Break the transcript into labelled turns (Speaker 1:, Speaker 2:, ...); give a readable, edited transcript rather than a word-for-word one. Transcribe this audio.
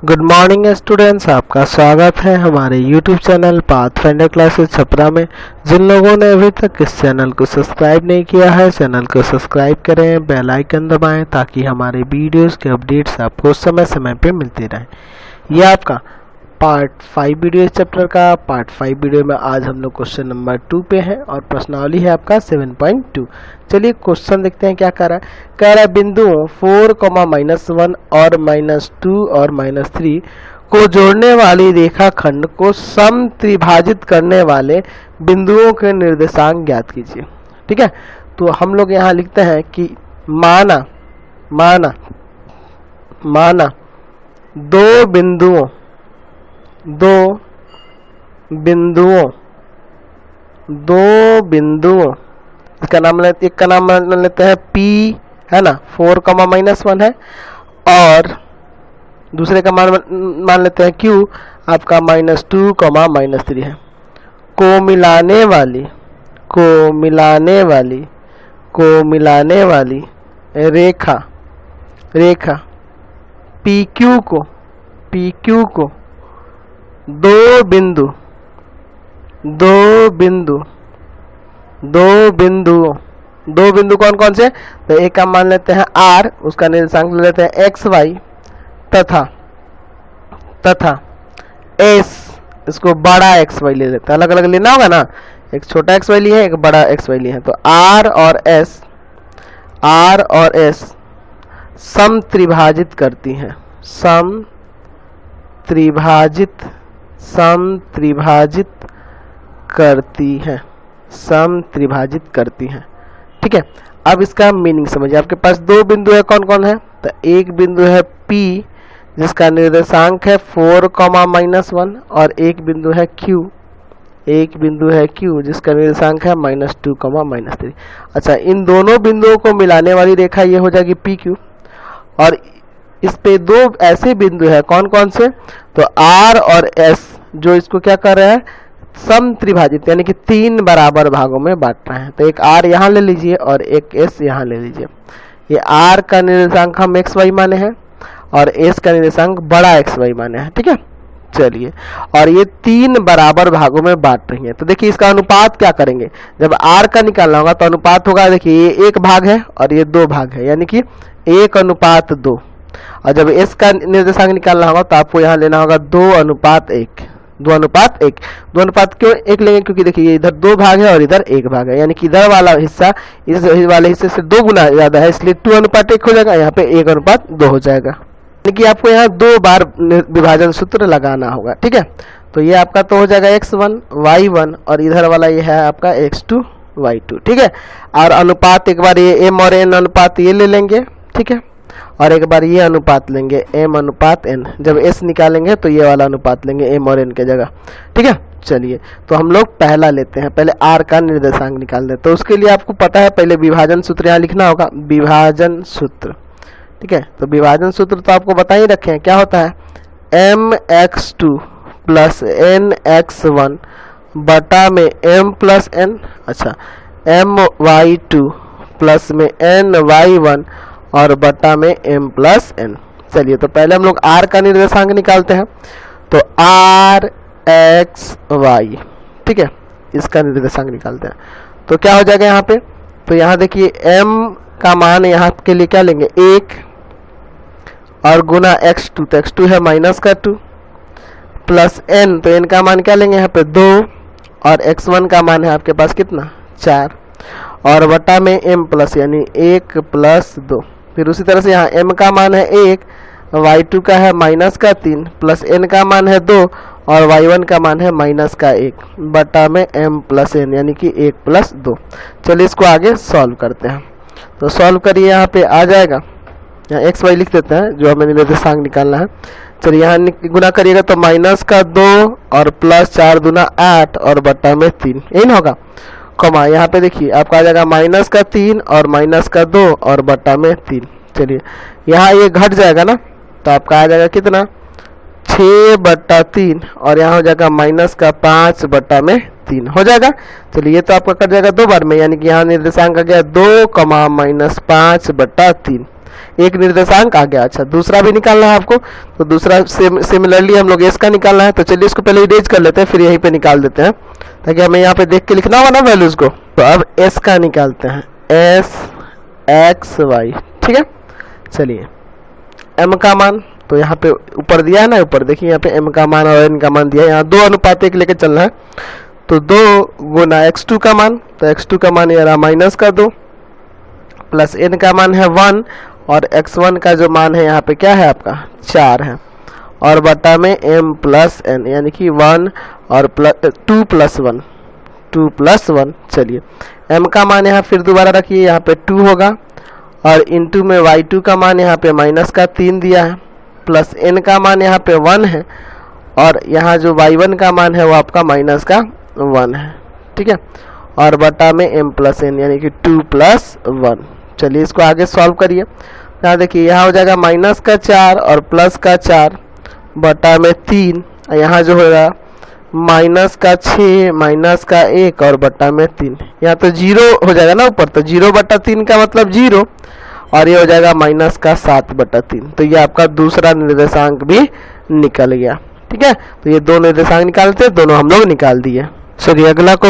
Speaker 1: Good morning students, आपका स्वागत है हमारे YouTube channel pathfinder classes Chhapra में। जिन लोगों ने अभी तक इस चैनल को सब्सक्राइब नहीं किया है, चैनल को सब्सक्राइब करें, बेल आइकन दबाएं ताकि हमारे वीडियोस के अपडेट्स आपको समय समय पे मिलते रहें। यह आपका पार्ट 5 वीडियो इस चैप्टर का। पार्ट 5 वीडियो में आज हम लोग क्वेश्चन नंबर 2 पे हैं और प्रश्नावली है आपका 7.2। चलिए क्वेश्चन देखते हैं क्या कह रहा है। कह रहा है बिंदुओं 4, -1 और -2 और -3 को जोड़ने वाली रेखाखंड को सम त्रिभाजित करने वाले बिंदुओं के निर्देशांक ज्ञात कीजिए। ठीक है, तो हम लोग यहाँ लिखते हैं कि माना दो बिंदुओं इसका नाम एक का नाम लेते हैं P, है ना, 4, -1 है, और दूसरे का मान लेते हैं Q आपका -2, -3 है। को मिलाने वाली रेखा PQ को दो बिंदु कौन कौन से, तो एक का मान लेते हैं R, उसका निर्देशांक ले लेते हैं XY तथा S, इसको बड़ा XY ले लेते हैं। अलग अलग लेना होगा ना, एक छोटा XY लिए है, एक बड़ा XY लिए है। तो R और S सम त्रिभाजित करती हैं, सम त्रिभाजित करती हैं। ठीक है, अब इसका मीनिंग समझिए। आपके पास दो बिंदु है, कौन कौन है, तो एक बिंदु है P जिसका निर्देशांक है 4, -1 और एक बिंदु है Q जिसका निर्देशांक है -2, -3। अच्छा, इन दोनों बिंदुओं को मिलाने वाली रेखा ये हो जाएगी PQ, और इस पे दो ऐसे बिंदु है, कौन कौन से, तो R और S जो इसको क्या कर रहे हैं, सम त्रिभाजित यानी कि 3 बराबर भागों में बांट रहे हैं। तो एक R यहाँ ले लीजिए और एक S यहाँ ले लीजिए। ये R का निर्देशांक हम XY माने हैं और S का निर्देशांक बड़ा XY माने हैं। ठीक है, चलिए, और ये 3 बराबर भागों में बांट रही है। तो देखिए इसका अनुपात क्या करेंगे, जब R का निकालना होगा तो अनुपात होगा, देखिए ये 1 भाग है और ये 2 भाग है, यानी कि 1:2। और जब S का निर्देशांक निकालना होगा तो आपको यहाँ लेना होगा 2:1। 2:1 क्यों 1 लेंगे, क्योंकि देखिए इधर 2 भाग है और इधर 1 भाग है, यानी कि इधर वाला हिस्सा इस वाले हिस्से से 2 गुना ज्यादा है, इसलिए 2:1 हो जाएगा, यहाँ पे 1:2 हो जाएगा। यानी कि आपको यहाँ 2 बार विभाजन सूत्र लगाना होगा। ठीक है, तो ये आपका तो हो जाएगा x1 y1 और इधर वाला ये है आपका x2 y2। ठीक है, और अनुपात एक बार ये m और n अनुपात ये ले लेंगे। ठीक है, और एक बार ये अनुपात लेंगे m/n। जब s निकालेंगे तो ये वाला अनुपात लेंगे m और n के जगह। ठीक है, चलिए, तो हम लोग पहला लेते हैं, पहले r का निर्देशांक निकाल दें। तो उसके लिए आपको पता है पहले विभाजन सूत्र यहाँ लिखना होगा, विभाजन सूत्र। ठीक है, तो विभाजन सूत्र तो आपको बता ही रखे हैं, क्या होता है, mx2 + nx1 बटा में m+n, अच्छा my2 प्लस में ny1 और बटा में m+n। चलिए, तो पहले हम लोग r का निर्देशांक निकालते हैं, तो rxy, ठीक है, इसका निर्देशांक निकालते हैं। तो क्या हो जाएगा यहाँ पे, तो यहाँ देखिए m का मान यहाँ के लिए क्या लेंगे 1 और गुना x2, तो x2 है -2 प्लस n, तो n का मान क्या लेंगे यहाँ पे 2 और x1 का मान है आपके पास कितना 4 और बटा में m+ यानी 1 + 2। फिर उसी तरह से यहाँ m का मान है 1, y2 का है -3 प्लस n का मान है 2 और y1 का मान है -1 बटा में m+n यानी कि 1 + 2। चलिए इसको आगे सॉल्व करते हैं। तो सॉल्व करिए, यहाँ पे आ जाएगा, यहाँ xy लिख देते हैं जो हमें निर्देशांक निकालना है। चलिए यहाँ गुना करिएगा तो -2 और +4 दूना 8 और बटा में 3, यही ना होगा, कमा यहाँ पे देखिए आपका आ जाएगा -3 और -2 और बटा में 3। चलिए यहाँ ये घट जाएगा ना, तो आपका आ जाएगा कितना 6/3 और यहाँ हो जाएगा -5 बटा में 3 हो जाएगा। चलिए ये तो आपका कट जाएगा 2 बार में, यानी कि यहाँ निर्देशांक आ गया 2, -5/3, एक निर्देशांक आ गया। अच्छा दूसरा भी निकालना है आपको, तो दूसरा सिमिलरली हम लोग एस का निकालना है। तो चलिए इसको पहले इरेज कर लेते हैं, फिर यहीं पे निकाल देते हैं ताकि हमें यहाँ पे देख के लिखना होगा ना वैल्यूज को। तो अब एस का निकालते हैं, एस एक्स वाई, ठीक है। चलिए एम का मान तो यहाँ पे ऊपर दिया है ना, ऊपर देखिए यहाँ पे एम का मान और एन का मान दिया है, यहाँ 2:1 लेके चलना है। तो 2 गुना x2 का मान, तो x2 का मान ये रहा -2 प्लस n का मान है 1 और x1 का जो मान है यहाँ पे क्या है आपका 4 है, और बटा में m प्लस n यानी कि 1 और 2 प्लस 1। चलिए m का मान यहाँ फिर दोबारा रखिए, यहाँ पे 2 होगा और इनटू में y2 का मान यहाँ पे -3 दिया है, प्लस n का मान यहाँ पे 1 है और यहाँ जो y1 का मान है वो आपका -1 है, ठीक है, और बटा में m प्लस n यानी कि 2 प्लस 1। चलिए इसको आगे सॉल्व करिए। यहाँ देखिए यहाँ हो जाएगा -4 और +4 बटा में 3, यहाँ जो होगा -6 -1 और बटा में 3, यहाँ तो 0 हो जाएगा ना ऊपर, तो 0/3 का मतलब 0 और ये हो जाएगा -7/3। तो ये आपका दूसरा निर्देशांक भी निकल गया, ठीक है। तो ये दो निर्देशांक निकालते हैं, दोनों हम लोग निकाल दिए। चलिए अगला